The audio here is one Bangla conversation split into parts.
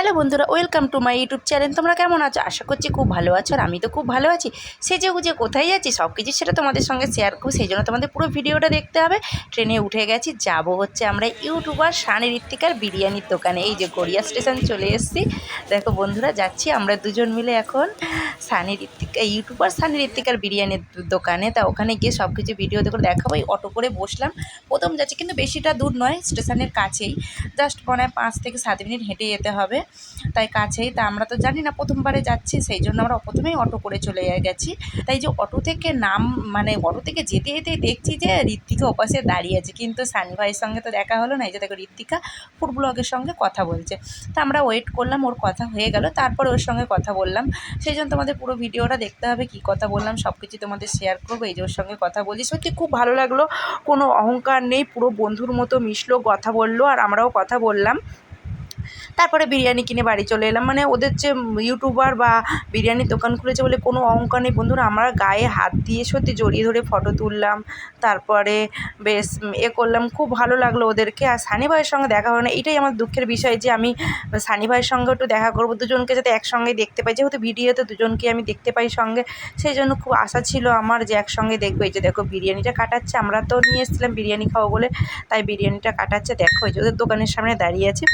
হ্যালো বন্ধুরা, welcome to my YouTube channel. তোমরা কেমন আছো? আশা করছি খুব ভালো আছো, আর আমি তো খুব ভালো আছি। সেজে গুজে কোথায় যাচ্ছি সব কিছু সেটা তোমাদের সঙ্গে শেয়ার করবো, সেই জন্য তোমাদের পুরো ভিডিওটা দেখতে হবে। ট্রেনে উঠে গেছি, যাব হচ্ছে আমরা ইউটিউবার সানি ঋত্বিকার বিরিয়ানির দোকানে। এই যে গড়িয়া স্টেশন চলে এসেছি। দেখো বন্ধুরা, যাচ্ছি আমরা দুজন মিলে এখন সানি ঋত্বিকা ইউটিউবার সানি ঋত্বিকার বিরিয়ানির দোকানে। তা ওখানে গিয়ে সব কিছু ভিডিও দেখে দেখাবো। এই অটো করে বসলাম, প্রথম যাচ্ছি, কিন্তু বেশিটা দূর নয়, স্টেশনের কাছেই, জাস্ট মনে হয় 5 থেকে 7 মিনিট হেঁটে যেতে হবে, তাই কাছেই। তা আমরা তো জানি না, প্রথমবারে যাচ্ছি, সেই জন্য আমরা প্রথমেই অটো করে চলে গেছি। তাই যে অটো থেকে অটো থেকে যেতে যেতেই দেখছি যে ঋত্বিকা ওপাশে দাঁড়িয়ে আছে, কিন্তু সানি ভাইয়ের সঙ্গে তো দেখা হলো না। এই যে দেখো, ঋত্বিকা ফুড ব্লগের সঙ্গে কথা বলছে। তা আমরা ওয়েট করলাম, ওর কথা হয়ে গেল, তারপরে ওর সঙ্গে কথা বললাম। সেই জন্য তোমাদের পুরো ভিডিওটা দেখতে হবে, কী কথা বললাম সব কিছু তোমাদের শেয়ার করবো। এই যে ওর সঙ্গে কথা বলছি, সত্যি খুব ভালো লাগলো, কোনো অহংকার নেই, পুরো বন্ধুর মতো মিশলো, কথা বললো, আর আমরাও কথা বললাম। তারপরে বিরিয়ানি কিনে বাড়ি চলে এলাম। মানে ওদের যে ইউটিউবার বা বিরিয়ানির দোকান খুলেছে বলে কোনো অহংকার নেই বন্ধুরা। আমরা গায়ে হাত দিয়ে সত্যি জড়িয়ে ধরে ফটো তুললাম, তারপরে বেশ করলাম, খুব ভালো লাগলো ওদেরকে। আর সানি ভাইয়ের সঙ্গে দেখা হয় না, এটাই আমার দুঃখের বিষয়, যে আমি সানি ভাইয়ের সঙ্গে একটু দেখা করবো, দুজনকে যাতে একসঙ্গে দেখতে পাই, যেহেতু ভিডিওতে দুজনকে আমি দেখতে পাই সঙ্গে, সেই জন্য খুব আশা ছিল আমার যে একসঙ্গে দেখবো। এই যে দেখো, বিরিয়ানিটা কাটাচ্ছে, আমরা তো নিয়ে এসেছিলাম বিরিয়ানি খাবো বলে, তাই বিরিয়ানিটা কাটাচ্ছে। দেখো, এই যে ওদের দোকানের সামনে দাঁড়িয়ে আছে।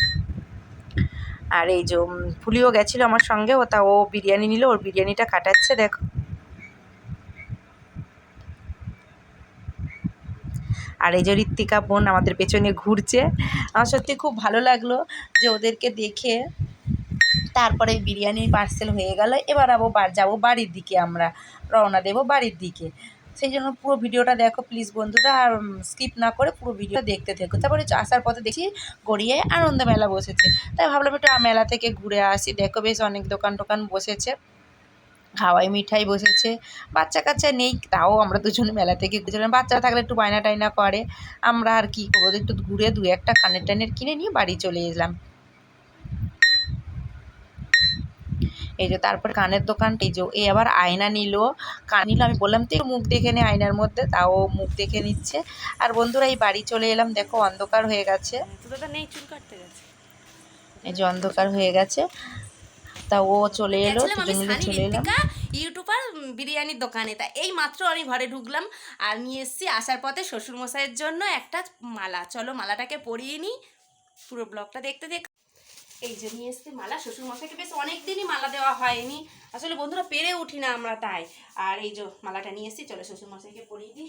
আর এই যে ফুলিও গেছিলো আমার সঙ্গে, ও বিরিয়ানি নিল, ওর বিরিয়ানিটা কাটাচ্ছে। দেখো, আর এই যে ঋত্বিকা বোন আমাদের পেছনে ঘুরছে। আমার সত্যি খুব ভালো লাগলো যে ওদেরকে দেখে। তারপরে বিরিয়ানির পার্সেল হয়ে গেল, এবার যাবো বাড়ির দিকে, আমরা রওনা দেবো বাড়ির দিকে। সেই জন্য পুরো ভিডিওটা দেখো প্লিজ বন্ধুরা, আর স্কিপ না করে পুরো ভিডিওটা দেখতে থেকো। তারপরে আসার পথে দেখি গড়িয়ায় আনন্দ মেলা বসেছে, তাই ভাবলাম একটু মেলা থেকে ঘুরে আসি। দেখো, বেশ অনেক দোকান টোকান বসেছে, হাওয়াই মিঠাই বসেছে। বাচ্চা কাচ্চা নেই, তাও আমরা দুজনে মেলা থেকে ঘুরেছিলাম। বাচ্চা থাকলে একটু বায়না টায়না করে, আমরা আর কী করবো, একটু ঘুরে 2-1টা কানের টানের কিনে নিয়ে বাড়ি চলে এলাম। এই যে তারপর কানের দোকানটা, এই যে আবার আয়না নিল, কান নিল। আমি বললাম তো মুখ দেখে নে আয়নার মধ্যে, তাও মুখ দেখে নিচ্ছে। আর বন্ধুরা, এই বাড়ি চলে এলাম, দেখো অন্ধকার হয়ে গেছে, এই যে অন্ধকার হয়ে গেছে। তা ও চলে এলো, দুজন মিলে চলে এলাম ইউটিউবার বিরিয়ানির দোকানে। তা এই মাত্র আমি ঘরে ঢুকলাম, আর নিয়ে এসেছি আসার পথে শ্বশুরমশাইয়ের জন্য একটা মালা। চলো মালাটাকে পরিয়ে নিই, পুরো ব্লগটা দেখতে দেখ। এই যে নিয়ে এসেছি মালা, শ্বশুরমশাইকে বেশ অনেক দিনই মালা দেওয়া হয়নি, আসলে বন্ধুরা পেরে উঠি না আমরা, তাই। আর এই যে মালাটা নিয়ে এসেছি, চলো শ্বশুরমশাইকে পরিয়ে দিই।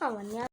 আমার